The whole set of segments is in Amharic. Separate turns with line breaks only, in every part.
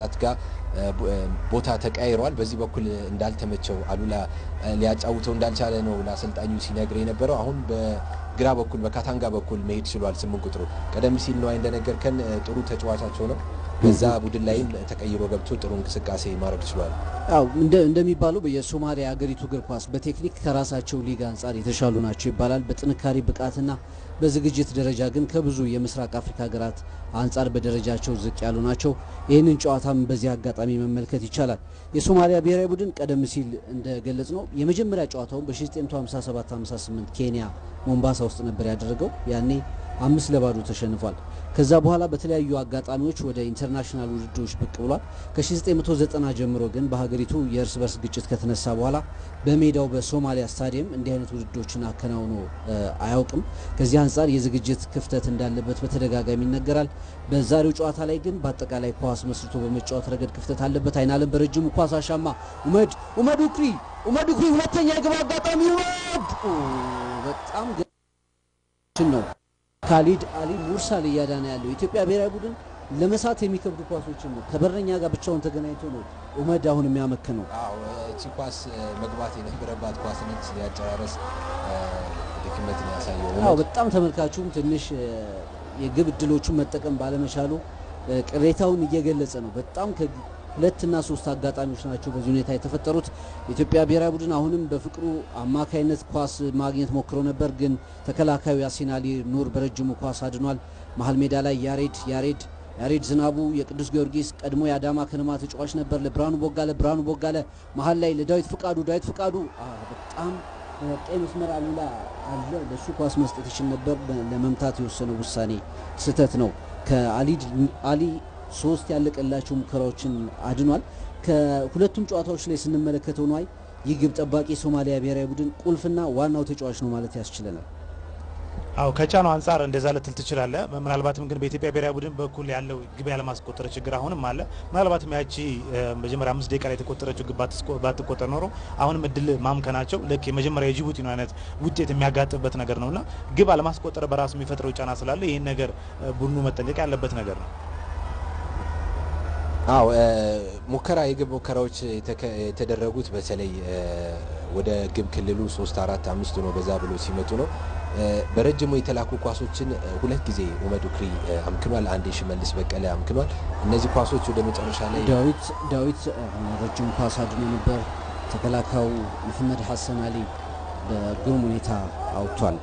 አትጋ ቦታ ተቀያይሯል በዚህ በኩል እንዳልተመቸው አሉላ ሊያጫውተው እንዳልቻለ ነው ለአሰልጣኙ ሲነግር የነበረው አሁን በግራ በኩል በካታንጋ በኩል መሄድ ይችላል 8 ቁጥሩ ቀደም ሲል ነው እንደነገርከን ጥሩ ተጫዋቻቸው ነው በዛ ቡድን ላይ ተቀይሮ ገብቶ ጥሩ እንቅስቃሴ ማድረግ ይችላል
አው እንደሚባለው በየሶማሊያ ሀገሪቱ እግር ኳስ በቴክኒክ ከራሳቸው ሊግ አንፃር የተሻሉ ናቸው ይባላል በጥንካሬ ብቃትና በዝግጅት ደረጃ ግን ከብዙ የምስራቅ አፍሪካ ሀገራት አንፃር በደረጃቸው ዝቅ ያሉ ናቸው ይሄንን ጨዋታም በዚህ አጋጣሚ መመልከት ይቻላል የሶማሊያ ብሔራዊ ቡድን ቀደም ሲል እንደገለጽ ነው የመጀመሪያ ጨዋታውን በ1957-58 ኬንያ ሞምባሳ ውስጥ ነበር ያደረገው ያኔ 5-2 ተሸንፏል ከዛ በኋላ በተለያዩ አጋጣሚዎች ወደ ኢንተርናሽናል ውድድሮች ብቅ ብሏል ከ1990 ጀምሮ ግን በሀገሪቱ የእርስ በርስ ግጭት ከተነሳ በኋላ በሜዳው በሶማሊያ ስታዲየም እንዲህ አይነት ውድድሮችን አከናውኖ አያውቅም ከዚህ አንፃር የዝግጅት ክፍተት እንዳለበት በተደጋጋሚ ይነገራል በዛሬው ጨዋታ ላይ ግን በአጠቃላይ ኳስ መስርቶ በመጫወት ረገድ ክፍተት አለበት አይናለም በረጅሙ ኳስ አሻማ ኡመድ ኡክሪ ሁለተኛ የግብ አጋጣሚ በጣም ነው ካሊድ አሊ ሙርሳል ያዳና ያለው ኢትዮጵያ ብሔራዊ ቡድን ለመሳት የሚከብዱ ኳሶችን ነው ከበረኛ ጋር ብቻውን ተገናኝቶ ነው ኡመድ አሁን የሚያመክነው
እቺ ኳስ መግባት የነበረባት ኳስ ነች ያጨራረስ ድክመት ያሳየው
በጣም ተመልካቹም ትንሽ የግብ ድሎቹን መጠቀም ባለመቻሉ ቅሬታውን እየገለጸ ነው በጣም ሁለትና ሶስት አጋጣሚዎች ናቸው በዚህ ሁኔታ የተፈጠሩት ኢትዮጵያ ብሔራዊ ቡድን አሁንም በፍቅሩ አማካይነት ኳስ ማግኘት ሞክሮ ነበር ግን ተከላካዩ ያሲን አሊ ኑር በረጅሙ ኳስ አድኗል መሃል ሜዳ ላይ ያሬድ ዝናቡ የቅዱስ ጊዮርጊስ ቀድሞ ያዳማ ከነማ ተጫዋች ነበር ለብራኑ ቦጋለ መሃል ላይ ለዳዊት ፍቃዱ በጣም ቀይ መስመር አሉላ አለ ለሱ ኳስ መስጠት ይችል ነበር ለመምታት የወሰነው ውሳኔ ስህተት ነው ከአሊ 3 ያለቀላቸው ሙከራዎችን አድኗል ከሁለቱም ጨዋታዎች ላይ ስንመለከተው ነው ይግብ ጠባቂ ሶማሊያ ብሔራዊ ቡድን ቁልፍና ዋናው ተጫዋች ነው ማለት ያስችለናል
ከጫናው አንፃር እንደዛ ልትል ትችላለህ ምናልባትም ግን በኢትዮጵያ ብሔራዊ ቡድን በኩል ያለው ግብ ያለማስቆጠር ችግር አሁንም አለ ምናልባትም ያቺ መጀመሪያ 5 ደቂቃ ላይ የተቆጠረችው ግብ ባትቆጠር ኖሮ አሁንም እድል ማምከናቸው ለክ የመጀመሪያ የጅቡቲ ነው አይነት ውጤት የሚያጋጥበት ነገር ነውና ግብ አለማስቆጠር በራሱ የሚፈጥረው ጫና ስላለ ይሄን ነገር ቡድኑ መጠንቀቅ ያለበት ነገር ነው
የግብ ሙከራዎች የተደረጉት በተለይ ወደ ግብ ክልሉ 3-4-5 ነው በዛ ብሎ ሲመጡ ነው በረጅሙ የተላኩ ኳሶችን ሁለት ጊዜ ኡመድ ኡክሪ አምክኗል አንዴ ሽመልስ በቀለ አምክኗል እነዚህ ኳሶች ወደ መጨረሻ ላይ
ዳዊት ረጅም ኳስ አድኖ ነበር ተከላካዩ መሐመድ ሐሰን አሊ በግሩም ሁኔታ አውጥቷል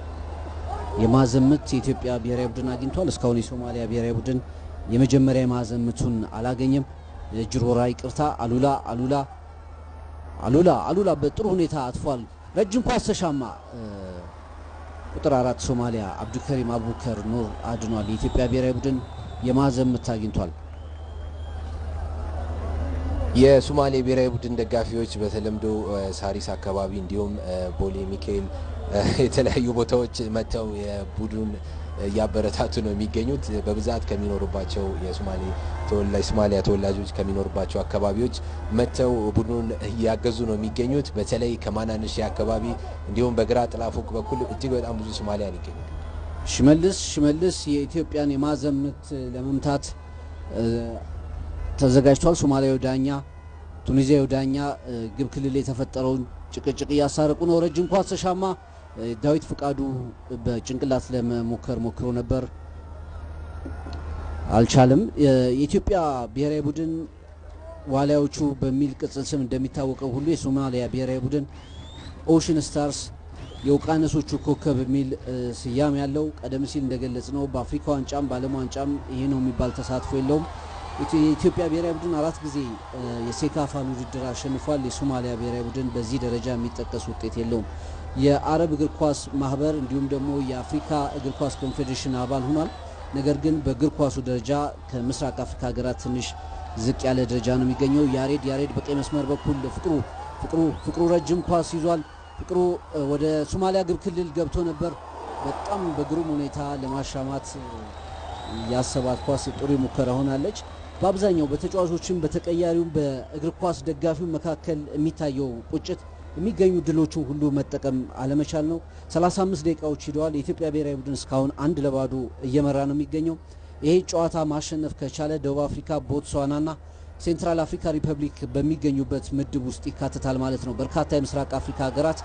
የማዘምት የኢትዮጵያ ብሔራዊ ቡድን አግኝቷል እስካሁን የሶማሊያ ብሔራዊ ቡድን የመጀመሪያ ማዘምቱን አላገኘም ጅሮራ ይቅርታ አሉላ በጥሩ ሁኔታ አጥፏል ረጅም ኳስ ተሻማ ቁጥር 4 ሶማሊያ አብዱከሪም አቡከር ኑር አድኗል የኢትዮጵያ ብሔራዊ ቡድን የማዘምት አግኝቷል
የሶማሌ ብሔራዊ ቡድን ደጋፊዎች በተለምዶ ሳሪስ አካባቢ እንዲሁም ቦሌ ሚካኤል የተለያዩ ቦታዎች መተው የቡድን ያበረታቱ ነው የሚገኙት በብዛት ከሚኖርባቸው የሶማሊያ ተወላጆች ከሚኖርባቸው አካባቢዎች መተው ቡድኑን ያገዙ ነው የሚገኙት በተለይ ከማናንሽ አካባቢ እንዲሁም በግራ ጥላፎቅ በኩል እጅግ በጣም ብዙ ሶማሊያን ይገኛል
ሽመልስ የኢትዮጵያን የማዘምት ለመምታት ተዘጋጅቷል ሶማሊያው ዳኛ ቱኒዚያው ዳኛ ግብ ክልል የተፈጠረውን ጭቅጭቅ ያሳረቁ ነው ረጅም ኳስ ተሻማ ዳዊት ፍቃዱ በጭንቅላት ለመሞከር ሞክሮ ነበር አልቻለም የኢትዮጵያ ብሔራዊ ቡድን ዋሊያዎቹ በሚል ቅጽል ስም እንደሚታወቀው ሁሉ የሶማሊያ ብሔራዊ ቡድን ኦሽን ስታርስ የውቃነሶቹ ኮከብ በሚል ስያሜ ያለው ቀደም ሲል እንደገለጽነው በአፍሪካ ዋንጫም በዓለም ዋንጫም ይሄ ነው የሚባል ተሳትፎ የለውም የኢትዮጵያ ብሔራዊ ቡድን 4 ጊዜ የሴካፋ ውድድር አሸንፏል የሶማሊያ ብሔራዊ ቡድን በዚህ ደረጃ የሚጠቀስ ውጤት የለውም የአረብ እግር ኳስ ማህበር እንዲሁም ደግሞ የአፍሪካ እግር ኳስ ኮንፌዴሬሽን አባል ሆኗል ነገር ግን በእግር ኳሱ ደረጃ ከምስራቅ አፍሪካ ሀገራት ትንሽ ዝቅ ያለ ደረጃ ነው የሚገኘው ያሬድ በቀይ መስመር በኩል ፍቅሩ ረጅም ኳስ ይዟል ፍቅሩ ወደ ሶማሊያ ግብ ክልል ገብቶ ነበር በጣም በግሩም ሁኔታ ለማሻማት ያሰባት ኳስ ጥሩ ሙከራ ሆናለች በአብዛኛው በተጫዋቾችም በተቀያሪው በእግር ኳስ ደጋፊው መካከል የሚታየው ቁጭት የሚገኙ ድሎቹ ሁሉ መጠቀም አለመቻል ነው 35 ደቂቃዎች ሄደዋል የኢትዮጵያ ብሔራዊ ቡድን እስካሁን 1-2 እየመራ ነው የሚገኘው ይሄ ጨዋታ ማሸነፍ ከቻለ ደቡብ አፍሪካ ቦትስዋናና ሴንትራል አፍሪካ ሪፐብሊክ በሚገኙበት ምድብ ውስጥ ይካተታል ማለት ነው። በርካታ የምስራቅ አፍሪካ ሀገራት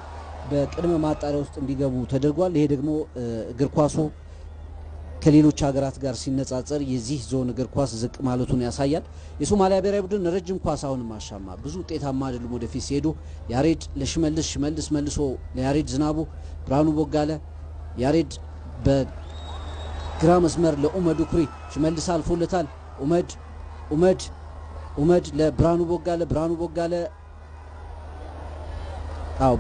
በቅድመ ማጣሪያ ውስጥ እንዲገቡ ተደርጓል። ይሄ ደግሞ እግር ኳሱ ከሌሎች ሀገራት ጋር ሲነጻጸር የዚህ ዞን እግር ኳስ ዝቅ ማለቱን ያሳያል። የሶማሊያ ብሔራዊ ቡድን ረጅም ኳስ አሁንም አሻማ ብዙ ውጤታማ አይደሉም። ወደፊት ሲሄዱ ያሬድ ለሽመልስ፣ ሽመልስ መልሶ ለያሬድ ዝናቡ፣ ብርሃኑ ቦጋለ፣ ያሬድ በግራ መስመር ለኡመድ ኡኩሪ፣ ሽመልስ አልፎለታል። ኡመድ ለብርሃኑ ቦጋለ፣ ብርሃኑ ቦጋለ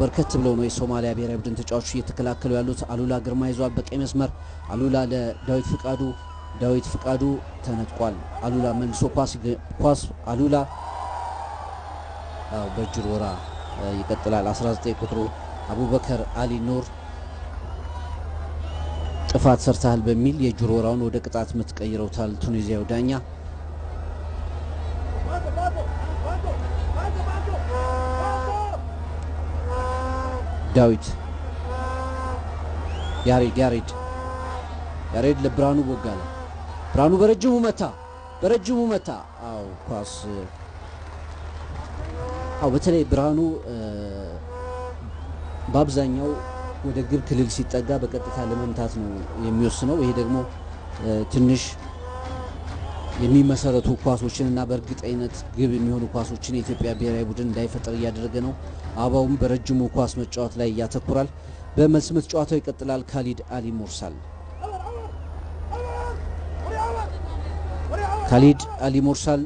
በርከት ብለው ነው የሶማሊያ ብሔራዊ ቡድን ተጫዋቾች እየተከላከሉ ያሉት። አሉላ ግርማ ይዟል በቀይ መስመር። አሉላ ለዳዊት ፍቃዱ፣ ዳዊት ፍቃዱ ተነጥቋል። አሉላ መልሶ ኳስ አሉላ በእጅ ወራ ይቀጥላል። 19 ቁጥሩ አቡበከር አሊ ኑር ጥፋት ሰርተሃል በሚል የእጅ ወራውን ወደ ቅጣት ምት ቀይረውታል ቱኒዚያው ዳኛ። ዳዊት ያሬድ ለብርሃኑ ቦጋለ፣ ብርሃኑ በረጅሙ መታ ኳስ በተለይ ብርሃኑ በአብዛኛው ወደ ግብ ክልል ሲጠጋ በቀጥታ ለመምታት ነው የሚወስነው። ይሄ ደግሞ ትንሽ የሚመሰረቱ ኳሶችንና በእርግጠኝነት ግብ የሚሆኑ ኳሶችን የኢትዮጵያ ብሔራዊ ቡድን እንዳይፈጠር እያደረገ ነው። አባውም በረጅሙ ኳስ መጫወት ላይ ያተኩራል። በመልስ ምት ጨዋታው ይቀጥላል። ካሊድ አሊ ሞርሳል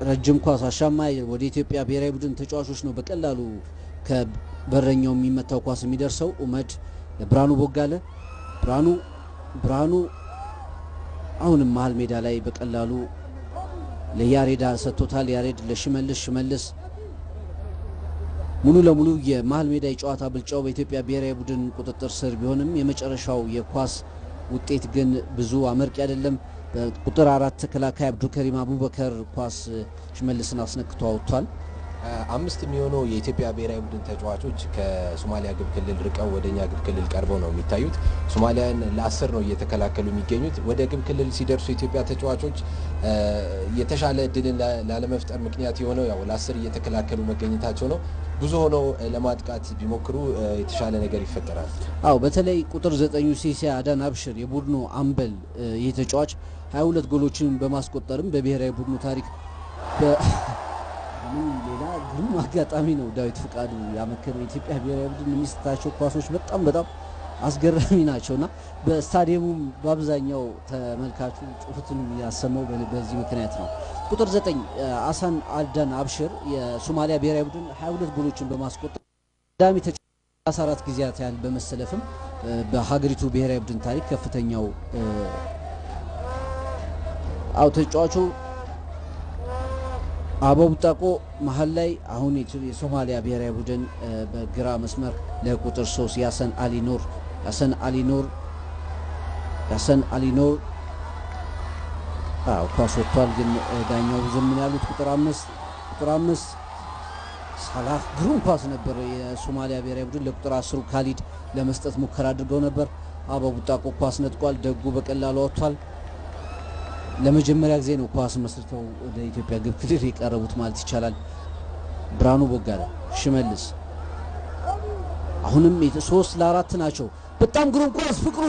ረጅም ኳስ አሻማ ወደ ኢትዮጵያ ብሔራዊ ቡድን ተጫዋቾች ነው በቀላሉ ከበረኛው የሚመታው ኳስ የሚደርሰው። ኡመድ ለብርሃኑ ቦጋለ፣ ብርሃኑ አሁንም መሀል ሜዳ ላይ በቀላሉ ለያሬድ ሰጥቶታል። ያሬድ ለሽመልስ ሙሉ ለሙሉ የመሀል ሜዳ የጨዋታ ብልጫው በኢትዮጵያ ብሔራዊ ቡድን ቁጥጥር ስር ቢሆንም የመጨረሻው የኳስ ውጤት ግን ብዙ አመርቂ አይደለም። በቁጥር 4 ተከላካይ አብዱልከሪም አቡበከር ኳስ ሽመልስን አስነክቶ አውጥቷል።
5 የሚሆኑ የኢትዮጵያ ብሔራዊ ቡድን ተጫዋቾች ከሶማሊያ ግብ ክልል ርቀው ወደኛ ግብ ክልል ቀርበው ነው የሚታዩት። ሶማሊያን ለ10 ነው እየተከላከሉ የሚገኙት። ወደ ግብ ክልል ሲደርሱ የኢትዮጵያ ተጫዋቾች የተሻለ ድልን ላለመፍጠር ምክንያት የሆነው ያው ለ10 እየተከላከሉ መገኘታቸው ነው። ብዙ ሆነው ለማጥቃት ቢሞክሩ የተሻለ ነገር ይፈጠራል።
በተለይ ቁጥር 9 ሲሲ አዳን አብሽር የቡድኑ አምበል ይህ ተጫዋች 22 ጎሎችን በማስቆጠርም በብሔራዊ ቡድኑ ታሪክ ሌላ ግሩም አጋጣሚ ነው። ዳዊት ፍቃዱ ያመከነው የኢትዮጵያ ብሔራዊ ቡድን የሚስታቸው ኳሶች በጣም አስገራሚ ናቸውና በስታዲየሙ በአብዛኛው ተመልካቹ ጩኸቱን ያሰማው በዚህ ምክንያት ነው። ቁጥር 9 አሳን አልዳን አብሽር የሶማሊያ ብሔራዊ ቡድን 22 ጎሎችን በማስቆጠር ዳሚ 14 ጊዜያት ያህል በመሰለፍም በሀገሪቱ ብሔራዊ ቡድን ታሪክ ከፍተኛው ተጫዋቹ አበቡ ጣቆ መሀል ላይ አሁን የሶማሊያ ብሔራዊ ቡድን በግራ መስመር ለቁጥር 3 ያሰን አሊ ኑር ኳስ ወጥቷል። ግን ዳኛው ዝም ያሉት ቁጥር 5 ሳላህ ግሩም ኳስ ነበር። የሶማሊያ ብሔራዊ ቡድን ለቁጥር 10 ካሊድ ለመስጠት ሙከራ አድርገው ነበር። አበቡ ጣቆ ኳስ ነጥቋል። ደጉ በቀላሉ ወጥቷል። ለመጀመሪያ ጊዜ ነው ኳስ መስርተው ወደ ኢትዮጵያ ግብ ክልል የቀረቡት ማለት ይቻላል። ብርሃኑ ቦጋለ፣ ሽመልስ አሁንም 3-4 ናቸው። በጣም ግሩም ኳስ ፍቅሩ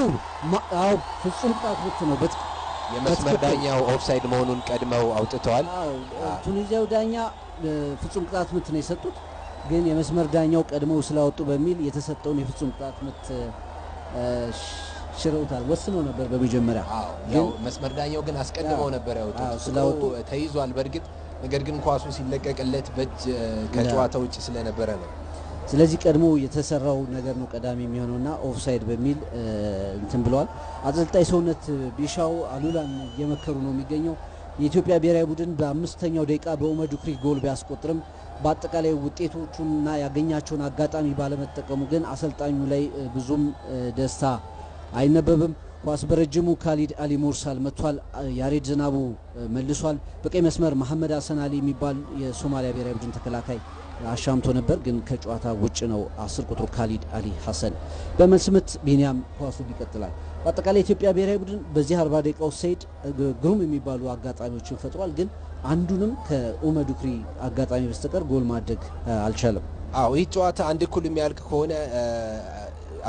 ፍጹም ቅጣት ምት ነው።
የመስመር ዳኛው ኦፍሳይድ መሆኑን ቀድመው አውጥተዋል።
ቱኒዚያው ዳኛ ፍጹም ቅጣት ምት ነው የሰጡት። ግን የመስመር ዳኛው ቀድመው ስላወጡ በሚል የተሰጠውን የፍጹም ቅጣት ምት ሽረውታል። ወስነው ነበር በመጀመሪያ
ያው መስመር ዳኛው ግን አስቀድመው ነበር ያወጡት። ስላወጡ ተይዟል በእርግጥ ነገር ግን ኳሱ ሲለቀቅለት በእጅ ከጨዋታ ውጭ ስለነበረ ነው።
ስለዚህ ቀድሞ የተሰራው ነገር ነው ቀዳሚ የሚሆነውና ኦፍሳይድ በሚል እንትን ብለዋል። አሰልጣኝ ሰውነት ቢሻው አሉላን እየመከሩ ነው የሚገኘው። የኢትዮጵያ ብሔራዊ ቡድን በ5ኛው ደቂቃ በኡመድ ኡኩሪ ጎል ቢያስቆጥርም በአጠቃላይ ውጤቶቹና ያገኛቸውን አጋጣሚ ባለመጠቀሙ ግን አሰልጣኙ ላይ ብዙም ደስታ አይነበብም። ኳስ በረጅሙ ካሊድ አሊ ሞርሳል መቷል። ያሬድ ዝናቡ መልሷል። በቀይ መስመር መሐመድ ሀሰን አሊ የሚባል የሶማሊያ ብሔራዊ ቡድን ተከላካይ አሻምቶ ነበር ግን ከጨዋታ ውጭ ነው። 10 ቁጥሩ ካሊድ አሊ ሀሰን በመልስ ምት ቢኒያም ኳሱ ይቀጥላል። በአጠቃላይ ኢትዮጵያ ብሔራዊ ቡድን በዚህ 40 ደቂቃ ውስጥ ግሩም የሚባሉ አጋጣሚዎችን ፈጥሯል። ግን አንዱንም ከኡመድ ኡክሪ አጋጣሚ በስተቀር ጎል ማድረግ አልቻለም።
አዎ ይህ ጨዋታ አንድ እኩል የሚያልቅ ከሆነ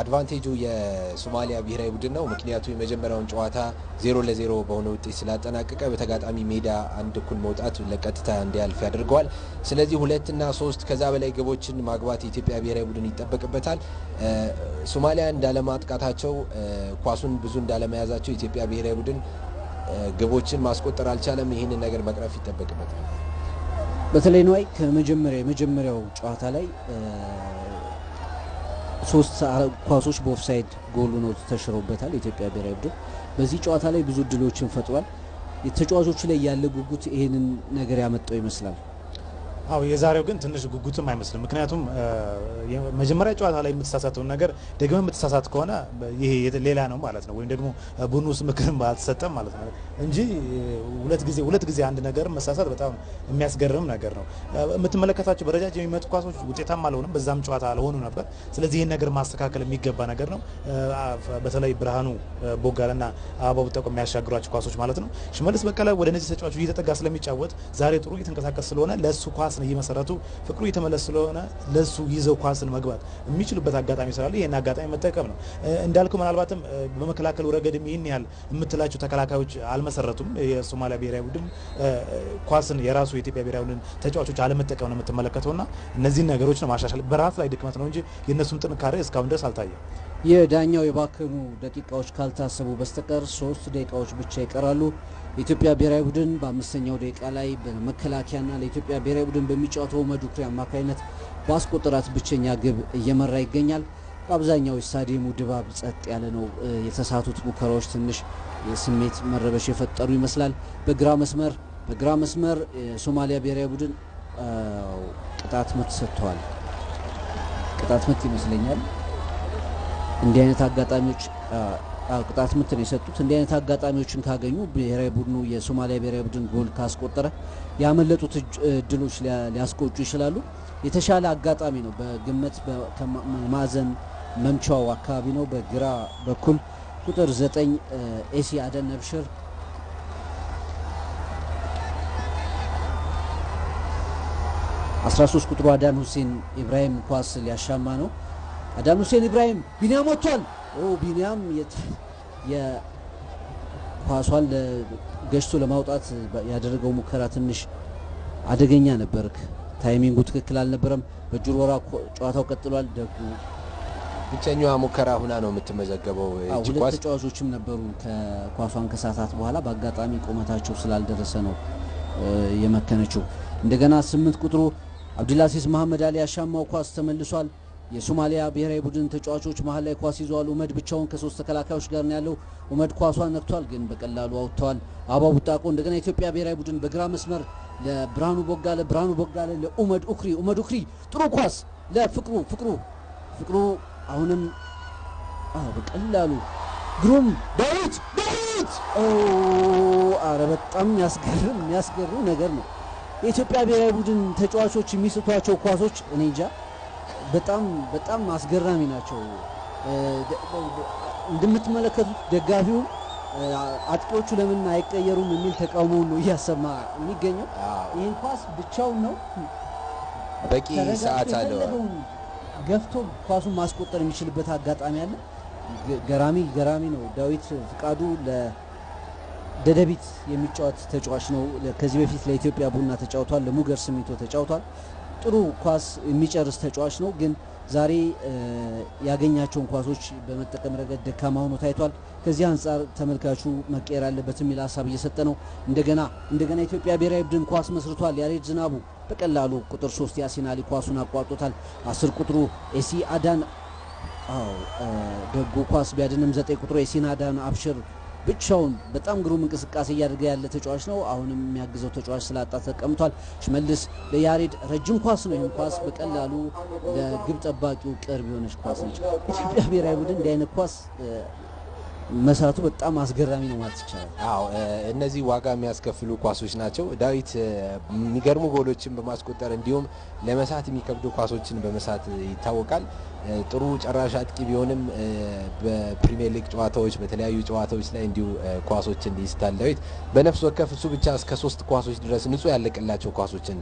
አድቫንቴጁ የሶማሊያ ብሔራዊ ቡድን ነው። ምክንያቱም የመጀመሪያውን ጨዋታ 0-0 በሆነ ውጤት ስላጠናቀቀ በተጋጣሚ ሜዳ አንድ እኩል መውጣት ለቀጥታ እንዲያልፍ ያደርገዋል። ስለዚህ 2 እና 3 ከዛ በላይ ግቦችን ማግባት የኢትዮጵያ ብሔራዊ ቡድን ይጠበቅበታል። ሶማሊያ እንዳለማጥቃታቸው ኳሱን ብዙ እንዳለመያዛቸው የኢትዮጵያ ብሔራዊ ቡድን ግቦችን ማስቆጠር አልቻለም። ይህንን ነገር መቅረፍ ይጠበቅበታል።
በተለይ ነው የመጀመሪያው ጨዋታ ላይ 3 ኳሶች በኦፍሳይድ ጎል ነው ተሽሮበታል የኢትዮጵያ ብሔራዊ ቡድን። በዚህ ጨዋታ ላይ ብዙ እድሎችን ፈጥሯል። የተጫዋቾቹ ላይ ያለ ጉጉት ይሄንን ነገር ያመጣው ይመስላል።
አው የዛሬው ግን ትንሽ ጉጉትም አይመስልም። ምክንያቱም መጀመሪያ ጨዋታ ላይ የምትሳሳተው ነገር ደግሞ የምትሳሳት ከሆነ ይሄ ሌላ ነው ማለት ነው፣ ወይም ደግሞ ቡኑስ ምክርም ባልተሰጠም ማለት ነው እንጂ ሁለት ጊዜ አንድ ነገር መሳሳት በጣም የሚያስገርም ነገር ነው። የምትመለከታቸው በረጃጅም የሚመጡ ኳሶች ውጤታማ አልሆኑም፣ በዛም ጨዋታ አልሆኑ ነበር። ስለዚህ ይሄን ነገር ማስተካከል የሚገባ ነገር ነው። በተለይ ብርሃኑ ቦጋለና አበባው ቡጣቆ የሚያሻግሯቸው ኳሶች ማለት ነው። ሽመልስ በቀለ ወደ እነዚህ ተጫዋቾች እየተጠጋ ስለሚጫወት ዛሬ ጥሩ እየተንቀሳቀስ ስለሆነ ለሱ ኳስ ነው እየመሰረቱ ፍቅሩ እየተመለሰ ስለሆነ ለሱ ይዘው ኳስን መግባት የሚችሉበት አጋጣሚ ስላለ ይሄን አጋጣሚ መጠቀም ነው። እንዳልከው ምናልባትም በመከላከሉ ረገድም ይሄን ያህል የምትላቸው ተከላካዮች አልመሰረቱም። የሶማሊያ ብሔራዊ ቡድን ኳስን የራሱ የኢትዮጵያ ብሔራዊ ቡድን ተጫዋቾች አለመጠቀም ነው የምትመለከተውና እነዚህን ነገሮች ነው ማሻሻል በራስ ላይ ድክመት ነው እንጂ የእነሱም ጥንካሬ እስካሁን ድረስ አልታየም።
የዳኛው የባከኑ ደቂቃዎች ካልታሰቡ በስተቀር 3 ደቂቃዎች ብቻ ይቀራሉ። የኢትዮጵያ ብሔራዊ ቡድን በ5ኛው ደቂቃ ላይ በመከላከያና ለኢትዮጵያ ብሔራዊ ቡድን በሚጫወተው ኡመድ ኡክሪ አማካይነት ባስቆጠራት ብቸኛ ግብ እየመራ ይገኛል። በአብዛኛው የስታዲየሙ ድባብ ጸጥ ያለ ነው። የተሳቱት ሙከራዎች ትንሽ የስሜት መረበሽ የፈጠሩ ይመስላል። በግራ መስመር የሶማሊያ ብሔራዊ ቡድን ቅጣት ምት ሰጥቷል። ቅጣት ምት ይመስለኛል። እንዲህ አይነት አጋጣሚዎች ቅጣት ምት ነው የሰጡት። እንዲህ አይነት አጋጣሚዎችን ካገኙ ብሔራዊ ቡድኑ የሶማሊያ ብሔራዊ ቡድን ጎል ካስቆጠረ ያመለጡት እድሎች ሊያስቆጩ ይችላሉ። የተሻለ አጋጣሚ ነው። በግምት ማዕዘን መምቻው አካባቢ ነው። በግራ በኩል ቁጥር 9 ኤሲ አደን ነብሽር ቁጥር 13 አዳን ሁሴን ኢብራሂም ኳስ ሊያሻማ ነው። አዳን ሁሴን ኢብራሂም ቢኒያም ወጥቷል። ቢኒያም የኳሷን ገሽቶ ለማውጣት ያደረገው ሙከራ ትንሽ አደገኛ ነበር። ታይሚንጉ ትክክል አልነበረም። በጁርወራ ጨዋታው ቀጥሏል። ደጉ
ብቸኛዋ ሙከራ ሁና ነው የምትመዘገበው።
ሁለት ተጫዋቾችም ነበሩ ከኳሷን ከሳታት በኋላ በአጋጣሚ ቁመታቸው ስላልደረሰ ነው የመከነችው። እንደገና 8 ቁጥሩ አብዱልአዚዝ መሐመድ አሊ ያሻማው ኳስ ተመልሷል። የሶማሊያ ብሔራዊ ቡድን ተጫዋቾች መሀል ላይ ኳስ ይዘዋል። ኡመድ ብቻውን ከ3 ተከላካዮች ጋር ነው ያለው። ኡመድ ኳሷን ነክቷል፣ ግን በቀላሉ አውጥተዋል። አበባው ቡጣቆ እንደገና የኢትዮጵያ ብሔራዊ ቡድን በግራ መስመር ለብርሃኑ ቦጋለ ለኡመድ ኡክሪ ጥሩ ኳስ ለፍቅሩ አሁንም በቀላሉ ግሩም ዳዊት አረ በጣም የሚያስገርም ነገር ነው። የኢትዮጵያ ብሔራዊ ቡድን ተጫዋቾች የሚስቷቸው ኳሶች እኔ እንጃ በጣም አስገራሚ ናቸው። እንደምትመለከቱት ደጋፊው አጥቂዎቹ ለምን አይቀየሩም የሚል ተቃውሞ ነው እያሰማ የሚገኘው። ይሄን ኳስ ብቻውን ነው
በቂ ሰዓት አለው
ገፍቶ ኳሱን ማስቆጠር የሚችልበት አጋጣሚ አለ። ገራሚ ነው። ዳዊት ፍቃዱ ለደደቢት የሚጫወት ተጫዋች ነው። ከዚህ በፊት ለኢትዮጵያ ቡና ተጫውቷል፣ ለሙገር ስሚንቶ ተጫውቷል። ጥሩ ኳስ የሚጨርስ ተጫዋች ነው። ግን ዛሬ ያገኛቸውን ኳሶች በመጠቀም ረገድ ደካማ ሆኖ ታይቷል። ከዚህ አንጻር ተመልካቹ መቀየር አለበት የሚል ሀሳብ እየሰጠ ነው። እንደገና ኢትዮጵያ ብሔራዊ ቡድን ኳስ መስርቷል። ያሬድ ዝናቡ በቀላሉ ቁጥር 3 ያሲን አሊ ኳሱን አቋርጦታል። 10 ቁጥሩ ኤሲ አዳን ደጎ ኳስ ቢያድንም 9 ቁጥሩ ኤሲን አዳን አብሽር ብቻውን በጣም ግሩም እንቅስቃሴ እያደረገ ያለ ተጫዋች ነው። አሁንም የሚያግዘው ተጫዋች ስላጣ ተቀምጧል። ሽመልስ ለያሬድ ረጅም ኳስ ነው። ይህን ኳስ በቀላሉ ለግብ ጠባቂው ቅርብ የሆነች ኳስ ነች። ኢትዮጵያ ብሔራዊ ቡድን እንዲህ አይነት ኳስ መሳቱ በጣም አስገራሚ ነው ማለት ይቻላል።
አዎ እነዚህ ዋጋ የሚያስከፍሉ ኳሶች ናቸው። ዳዊት የሚገርሙ ጎሎችን በማስቆጠር እንዲሁም ለመሳት የሚከብዱ ኳሶችን በመሳት ይታወቃል። ጥሩ ጨራሽ አጥቂ ቢሆንም በፕሪሚየር ሊግ ጨዋታዎች በተለያዩ ጨዋታዎች ላይ እንዲሁ ኳሶችን ይስታል። ዳዊት በነፍስ ወከፍ እሱ ብቻ እስከ 3 ኳሶች ድረስ ንጹህ ያለቀላቸው ኳሶችን